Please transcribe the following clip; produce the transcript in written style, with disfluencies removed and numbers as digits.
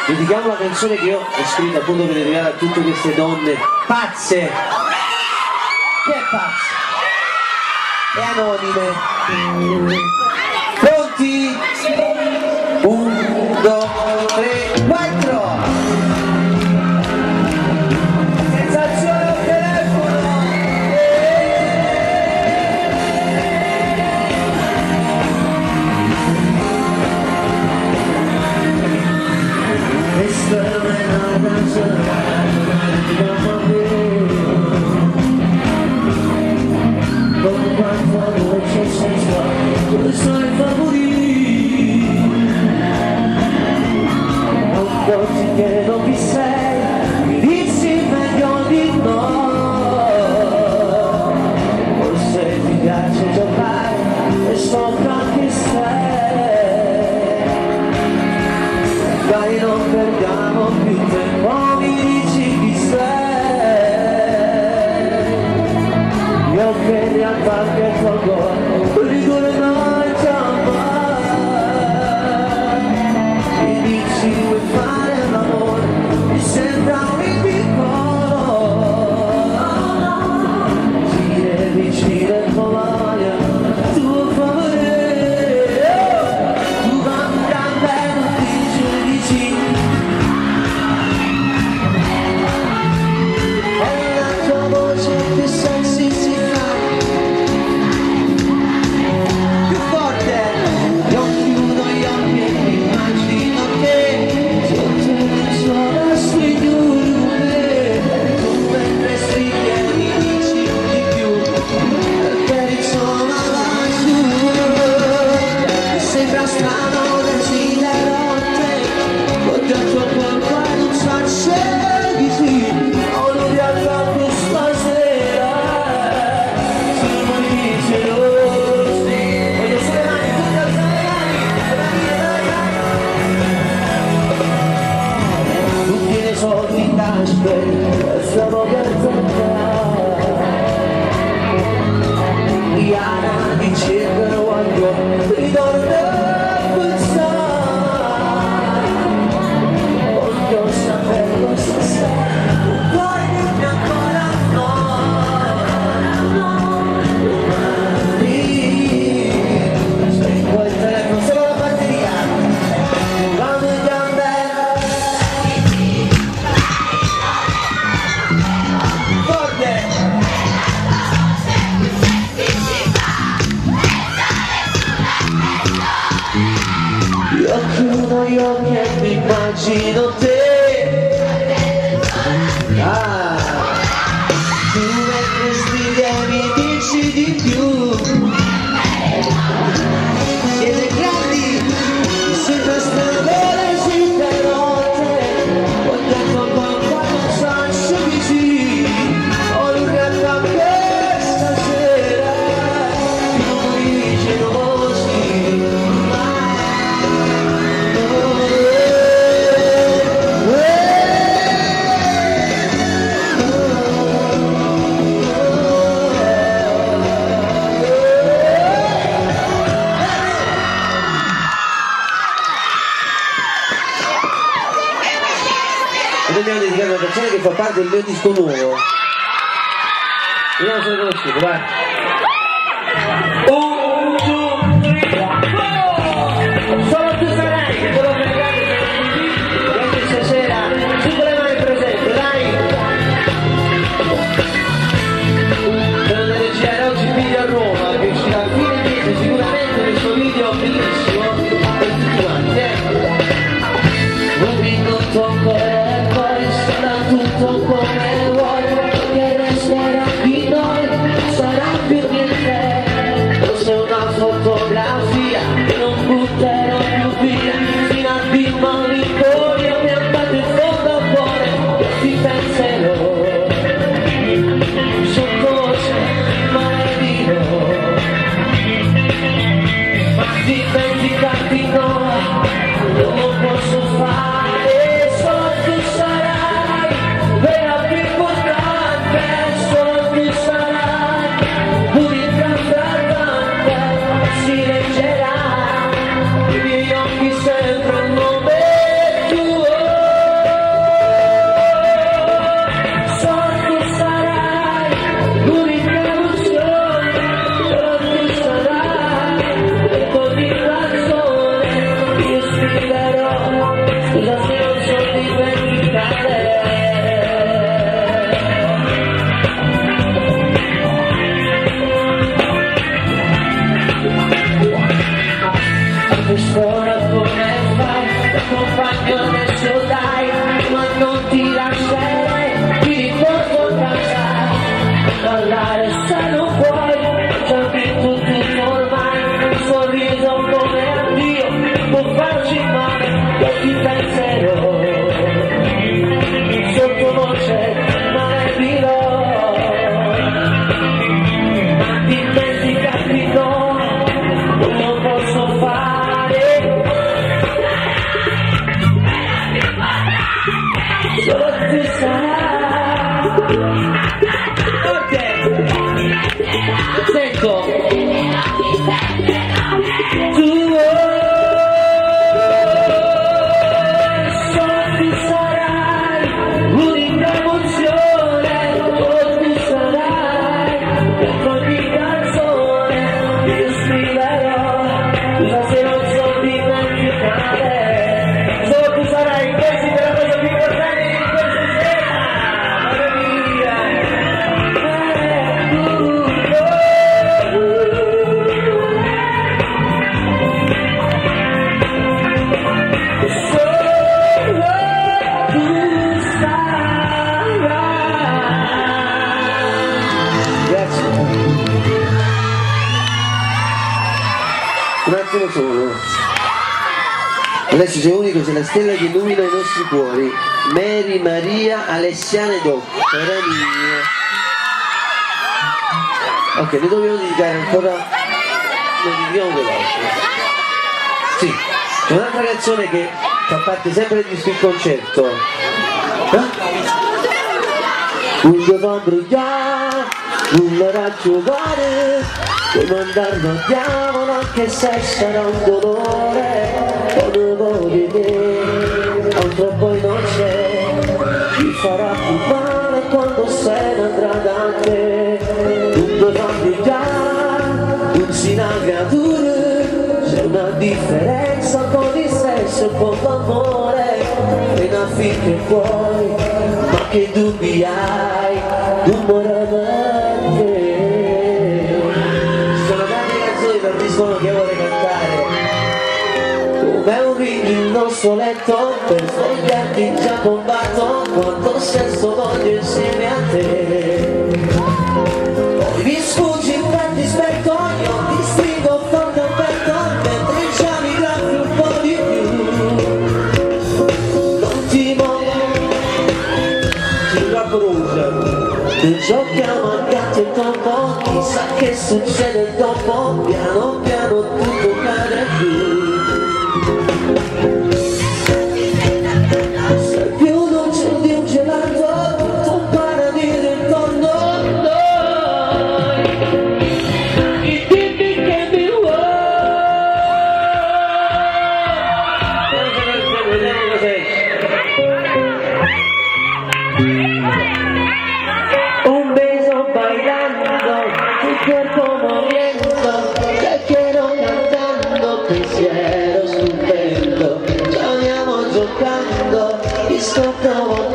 dedichiamo la canzone che io ho scritto appunto per dedicare a tutte queste donne pazze. Che è pazze? E anonime. Pronti? 1, 2, 3, 4. Sensazione al telefono. Questa è una canzone con quanto c'è senza dove sono i favoriti, non porti che non vi sei, mi dici meglio di no, forse ti piace giocare e so che sei, dai non perdiamo più tempo, mi dici chi sei, io che in realtà che tolgo ritorno già mai, mi dici vuoi fare l'amore, mi sembra un piccolo, gire vicino e Polonia, tuo favore, tu vanga bene, dici vicino, è la tua voce che sexy si fa. Io che mi immagino te, tu mentre stridi e mi dici di più, siete grandi, mi sembra strano esistere notte, ho detto quando faccio così, ho un realtà che stasera, non mi dice così. Dobbiamo dedicare una canzone che fa parte del mio disco nuovo. Vediamo se lo conoscete, vai. 1, 2, 3, 4. Solo tu sarai che te lo fregate e anche stasera su con le mani presenti, dai. Sono delle girare oggi video a Roma che uscirà a fine mese, sicuramente questo video bellissimo per tutti quanti, un minuto ancora. Tutto come vuoi, che resterà di noi, sarà più di te, forse una fotografia che non butterò più via, fino a di malinconia mi andate in fondo al cuore, io ti penserò, sottovoce maledino, ma dimenticarti no, non lo posso fare. Si leggerà, i miei occhi sempre il nome tuo. cambio adesso dai, ma non ti lascerei, ti riporto a casa, parlare se non puoi, già vinto tutto ormai, un sorriso come addio, può farci male, io ti penserò, sottovoce non è dirò, ma dimenticati no, non lo posso fare, solo tu sarai. Ok, sento tu solo tu sarai l'unica emozione, solo tu sarai per ogni canzone che io scriverò, chissà se non so dimenticare, solo tu sarai in questi della cosa più importante di questa sera, Maria. Un attimo solo. Adesso c'è unico, c'è la stella che illumina i nostri cuori. Mary Maria Alessiane Doc. Ok, ne dobbiamo dedicare ancora. Ne dedichiamo dell'altro. Sì, c'è un'altra canzone che fa parte sempre di questo concerto. Un giovane già, un raggio vale, come andarlo a diavolo anche se sarà un dolore, come vuoi me, altro poi non c'è, ti farà più male quando se ne andrà da te, un giovane già, un sinagature, c'è una differenza con il sesso e con l'amore, fino a finché puoi, ma che dubbi hai, non moramente. Ci sono tante canzoni per disco che vuole cantare, come un ring il nostro letto, per svegliarti già combatto, quanto senso voglio insieme a te. Poi mi sfuggi in tal dispetto, io ti stringo forte al petto, mentre già mi graffi un po' di più. Non ti muovo, ti rapprosa. Giochiamo a gatto e topo, chissà che succede dopo, piano piano tutto cade giù. Sei più dolce di un gelato, tutto un paradiso intorno a noi. E dimmi che mi vuoi. Vediamo cos'è. Un beso bailando, tu cuerpo moviendo, te quiero cantando, pensiero stupendo, ci andiamo giocando, disco provo